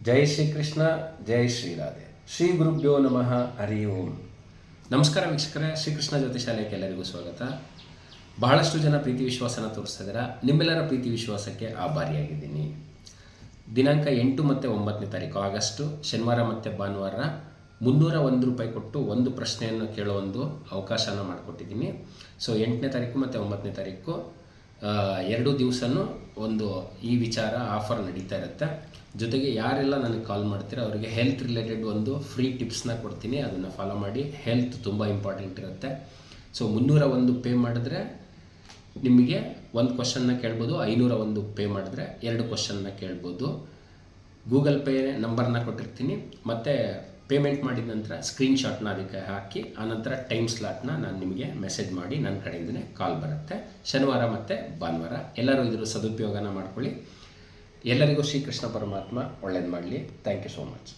ಜೈ ಶ್ರೀಕೃಷ್ಣ, ಜೈ ಶ್ರೀರಾಧೆ. ಶ್ರೀ ಗುರುಭ್ಯೋ ನಮಃ. ಹರಿ ಓಂ. ನಮಸ್ಕಾರ ವೀಕ್ಷಕರೇ, ಶ್ರೀಕೃಷ್ಣ ಜ್ಯೋತಿಷಾಲಯಕ್ಕೆ ಎಲ್ಲರಿಗೂ ಸ್ವಾಗತ. ಬಹಳಷ್ಟು ಜನ ಪ್ರೀತಿ ವಿಶ್ವಾಸನ ತೋರಿಸ್ತಾ ಇದ್ದೀರಾ. ನಿಮ್ಮೆಲ್ಲರ ಪ್ರೀತಿ ವಿಶ್ವಾಸಕ್ಕೆ ಆಭಾರಿಯಾಗಿದ್ದೀನಿ. ದಿನಾಂಕ 8 ಮತ್ತು 9ನೇ ತಾರೀಕು ಆಗಸ್ಟು, ಶನಿವಾರ ಮತ್ತು ಭಾನುವಾರ 301 ರೂಪಾಯಿ ಕೊಟ್ಟು ಒಂದು ಪ್ರಶ್ನೆಯನ್ನು ಕೇಳೋ ಒಂದು ಅವಕಾಶನ ಮಾಡಿಕೊಟ್ಟಿದ್ದೀನಿ. ಸೊ 8ನೇ ತಾರೀಕು ಮತ್ತು 9ನೇ ತಾರೀಕು 2 ದಿವಸನೂ ಈ ವಿಚಾರ ಆಫರ್ ನಡೀತಾ ಇರುತ್ತೆ. ಜೊತೆಗೆ ಯಾರೆಲ್ಲ ನನಗೆ ಕಾಲ್ ಮಾಡ್ತೀರೋ ಅವರಿಗೆ ಹೆಲ್ತ್ ರಿಲೇಟೆಡ್ ಒಂದು ಫ್ರೀ ಟಿಪ್ಸ್ನ ಕೊಡ್ತೀನಿ. ಅದನ್ನು ಫಾಲೋ ಮಾಡಿ. ಹೆಲ್ತ್ ತುಂಬ ಇಂಪಾರ್ಟೆಂಟ್ ಇರುತ್ತೆ. ಸೊ 301 ಪೇ ಮಾಡಿದ್ರೆ ನಿಮಗೆ ಒಂದು ಕ್ವಶನ್ನ ಕೇಳ್ಬೋದು, 501 ಪೇ ಮಾಡಿದ್ರೆ 2 ಕ್ವಶನ್ನ ಕೇಳ್ಬೋದು. ಗೂಗಲ್ ಪೇ ನಂಬರ್ನ ಕೊಟ್ಟಿರ್ತೀನಿ, ಮತ್ತು ಪೇಮೆಂಟ್ ಮಾಡಿದ ನಂತರ ಸ್ಕ್ರೀನ್ಶಾಟ್ನ ಅದಕ್ಕೆ ಹಾಕಿ ಆನಂತರ ಟೈಮ್ ಸ್ಲಾಟ್ನ ನಾನು ನಿಮಗೆ ಮೆಸೇಜ್ ಮಾಡಿ ನನ್ನ ಕಡೆಯಿಂದನೇ ಕಾಲ್ ಬರುತ್ತೆ. ಶನಿವಾರ ಮತ್ತು ಭಾನುವಾರ ಎಲ್ಲರೂ ಇದರ ಸದುಪಯೋಗನ ಮಾಡ್ಕೊಳ್ಳಿ. ಎಲ್ಲರಿಗೂ ಶ್ರೀಕೃಷ್ಣ ಪರಮಾತ್ಮ ಒಳ್ಳೇದು ಮಾಡಲಿ. Thank you so much.